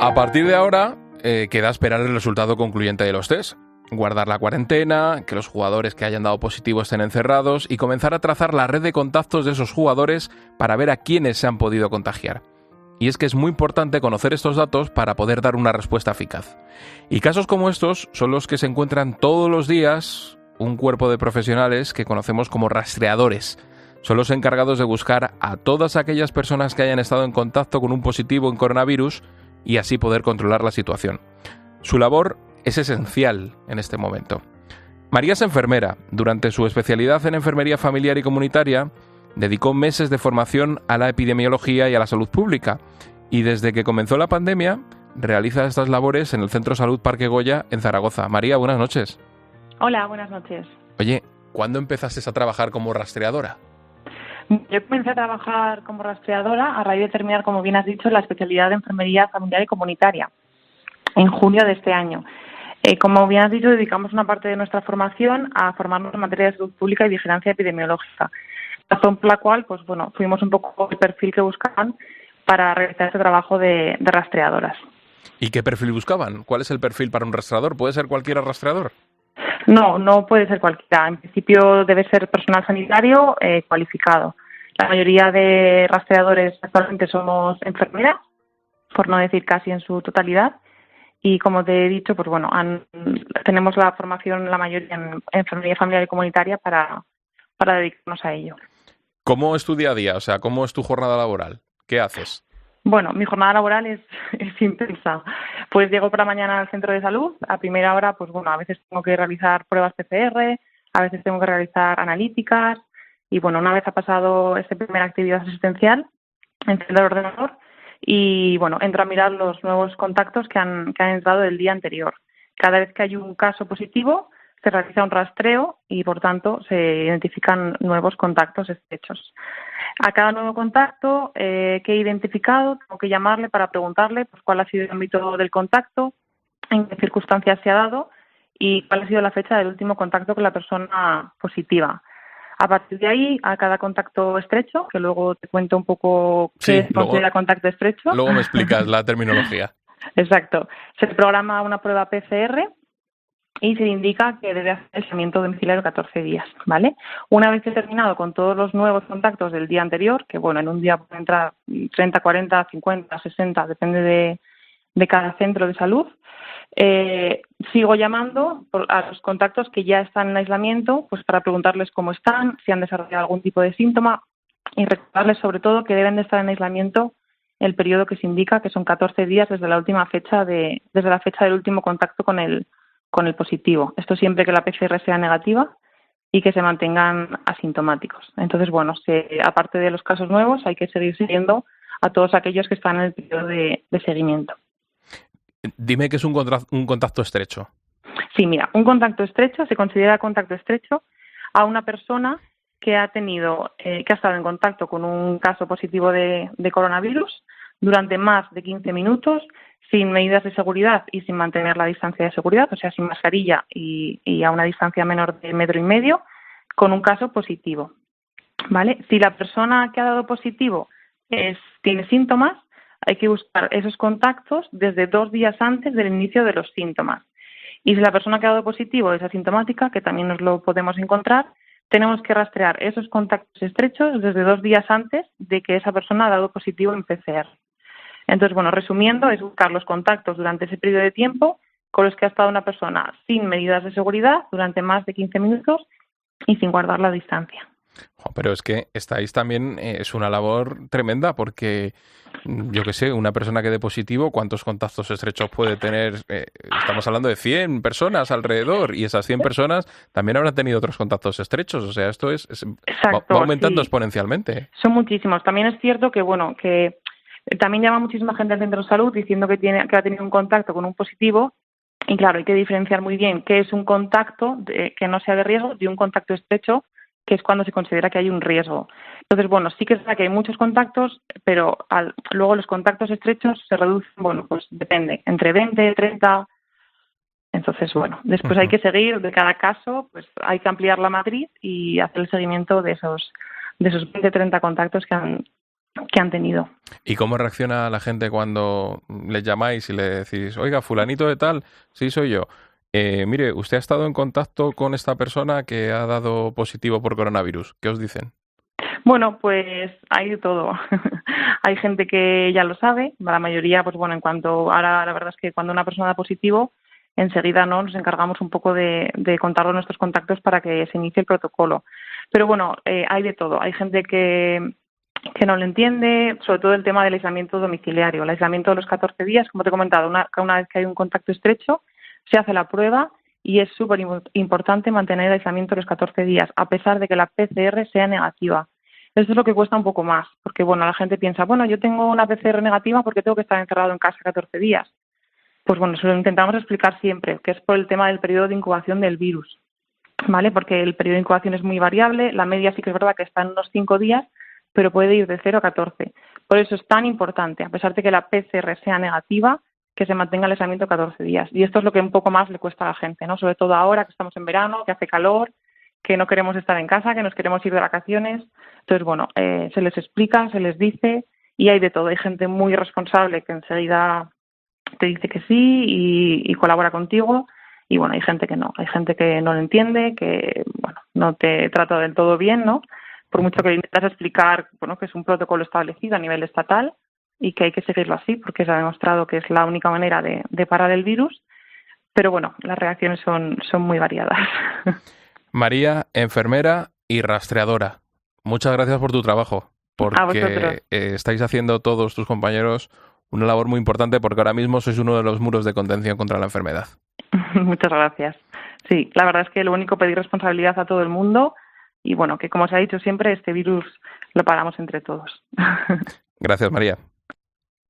A partir de ahora, queda esperar el resultado concluyente de los test, guardar la cuarentena, que los jugadores que hayan dado positivo estén encerrados y comenzar a trazar la red de contactos de esos jugadores para ver a quiénes se han podido contagiar. Y es que es muy importante conocer estos datos para poder dar una respuesta eficaz. Y casos como estos son los que se encuentran todos los días un cuerpo de profesionales que conocemos como rastreadores. Son los encargados de buscar a todas aquellas personas que hayan estado en contacto con un positivo en coronavirus y así poder controlar la situación. Su labor es esencial en este momento. María es enfermera. Durante su especialidad en enfermería familiar y comunitaria, dedicó meses de formación a la epidemiología y a la salud pública, y desde que comenzó la pandemia realiza estas labores en el Centro Salud Parque Goya en Zaragoza. María, buenas noches. Hola, buenas noches. Oye, ¿cuándo empezaste a trabajar como rastreadora? Yo comencé a trabajar como rastreadora a raíz de terminar, como bien has dicho, la especialidad de enfermería familiar y comunitaria en junio de este año. Como bien has dicho, dedicamos una parte de nuestra formación a formarnos en materia de salud pública y vigilancia epidemiológica, razón por la cual fuimos un poco el perfil que buscaban para realizar este trabajo de rastreadoras. ¿Y qué perfil buscaban? ¿Cuál es el perfil para un rastreador? ¿Puede ser cualquier rastreador? No puede ser cualquiera. En principio debe ser personal sanitario cualificado. La mayoría de rastreadores actualmente somos enfermeras, por no decir casi en su totalidad. Y como te he dicho, tenemos la formación, la mayoría en enfermería familiar y comunitaria para dedicarnos a ello. ¿Cómo es tu día a día? O sea, ¿cómo es tu jornada laboral? ¿Qué haces? Bueno, mi jornada laboral es intensa. Pues llego por la mañana al centro de salud. A primera hora, a veces tengo que realizar pruebas PCR, a veces tengo que realizar analíticas. Y una vez ha pasado esta primera actividad asistencial, enciendo el ordenador y entro a mirar los nuevos contactos que han entrado del día anterior. Cada vez que hay un caso positivo, se realiza un rastreo y, por tanto, se identifican nuevos contactos estrechos. A cada nuevo contacto que he identificado, tengo que llamarle para preguntarle cuál ha sido el ámbito del contacto, en qué circunstancias se ha dado y cuál ha sido la fecha del último contacto con la persona positiva. A partir de ahí, a cada contacto estrecho, que luego te cuento un poco qué se considera contacto estrecho. Luego me explicas la terminología. Exacto. Se programa una prueba PCR y se indica que debe hacer aislamiento domiciliario 14 días, ¿vale? Una vez terminado con todos los nuevos contactos del día anterior, que en un día pueden entrar 30, 40, 50, 60, depende de cada centro de salud, sigo llamando a los contactos que ya están en aislamiento, para preguntarles cómo están, si han desarrollado algún tipo de síntoma y recordarles sobre todo que deben de estar en aislamiento el periodo que se indica, que son 14 días desde la fecha del último contacto con el positivo. Esto siempre que la PCR sea negativa y que se mantengan asintomáticos. Entonces, aparte de los casos nuevos, hay que seguir siguiendo a todos aquellos que están en el periodo de seguimiento. Dime qué es un contacto estrecho. Sí, mira, un contacto estrecho se considera contacto estrecho a una persona que ha estado en contacto con un caso positivo de coronavirus durante más de 15 minutos, sin medidas de seguridad y sin mantener la distancia de seguridad, o sea, sin mascarilla y a una distancia menor de 1,5 metros, con un caso positivo, ¿vale? Si la persona que ha dado positivo tiene síntomas, hay que buscar esos contactos desde 2 días antes del inicio de los síntomas. Y si la persona que ha dado positivo es asintomática, que también nos lo podemos encontrar, tenemos que rastrear esos contactos estrechos desde 2 días antes de que esa persona ha dado positivo en PCR. Entonces, resumiendo, es buscar los contactos durante ese periodo de tiempo con los que ha estado una persona sin medidas de seguridad durante más de 15 minutos y sin guardar la distancia. Pero es que estáis también, es una labor tremenda porque, yo qué sé, una persona que dé positivo, ¿cuántos contactos estrechos puede tener? Estamos hablando de 100 personas alrededor y esas 100 personas también habrán tenido otros contactos estrechos. O sea, esto Exacto, va aumentando sí. Exponencialmente. Son muchísimos. También es cierto que también llama muchísima gente al centro de salud diciendo que ha tenido un contacto con un positivo. Y claro, hay que diferenciar muy bien qué es un contacto que no sea de riesgo de un contacto estrecho, que es cuando se considera que hay un riesgo. Entonces, sí que es verdad que hay muchos contactos, pero luego los contactos estrechos se reducen, depende, entre 20, 30. Entonces, después hay que seguir de cada caso, hay que ampliar la matriz y hacer el seguimiento de esos 20, 30 contactos que que han tenido. ¿Y cómo reacciona la gente cuando les llamáis y le decís, oiga, fulanito de tal, sí soy yo? Mire, usted ha estado en contacto con esta persona que ha dado positivo por coronavirus. ¿Qué os dicen? Bueno, pues hay de todo. Hay gente que ya lo sabe, la mayoría, pues bueno, en cuanto, ahora la verdad es que cuando una persona da positivo, enseguida no nos encargamos un poco de contarlo a nuestros contactos para que se inicie el protocolo. Pero bueno, hay de todo. Hay gente que no lo entiende, sobre todo el tema del aislamiento domiciliario. El aislamiento de los 14 días, como te he comentado, una vez que hay un contacto estrecho, se hace la prueba y es súper importante mantener el aislamiento los 14 días, a pesar de que la PCR sea negativa. Eso es lo que cuesta un poco más, porque bueno, la gente piensa, bueno, yo tengo una PCR negativa porque tengo que estar encerrado en casa 14 días. Pues bueno, eso lo intentamos explicar siempre, que es por el tema del periodo de incubación del virus, ¿vale? Porque el periodo de incubación es muy variable, la media sí que es verdad que está en unos 5 días, pero puede ir de 0 a 14. Por eso es tan importante, a pesar de que la PCR sea negativa, que se mantenga el aislamiento 14 días. Y esto es lo que un poco más le cuesta a la gente, ¿no? Sobre todo ahora que estamos en verano, que hace calor, que no queremos estar en casa, que nos queremos ir de vacaciones. Entonces, bueno, se les explica, se les dice y hay de todo. Hay gente muy responsable que enseguida te dice que sí y colabora contigo. Y bueno, hay gente que no lo entiende, que bueno, no te trata del todo bien, ¿no? Por mucho que intentas explicar, bueno, que es un protocolo establecido a nivel estatal y que hay que seguirlo así porque se ha demostrado que es la única manera de parar el virus. Pero bueno, las reacciones son muy variadas. María, enfermera y rastreadora. Muchas gracias por tu trabajo, A vosotros. porque estáis haciendo todos tus compañeros una labor muy importante porque ahora mismo sois uno de los muros de contención contra la enfermedad. Muchas gracias. Sí, la verdad es que lo único pedir responsabilidad a todo el mundo y bueno, que como se ha dicho siempre, este virus lo paramos entre todos. Gracias, María.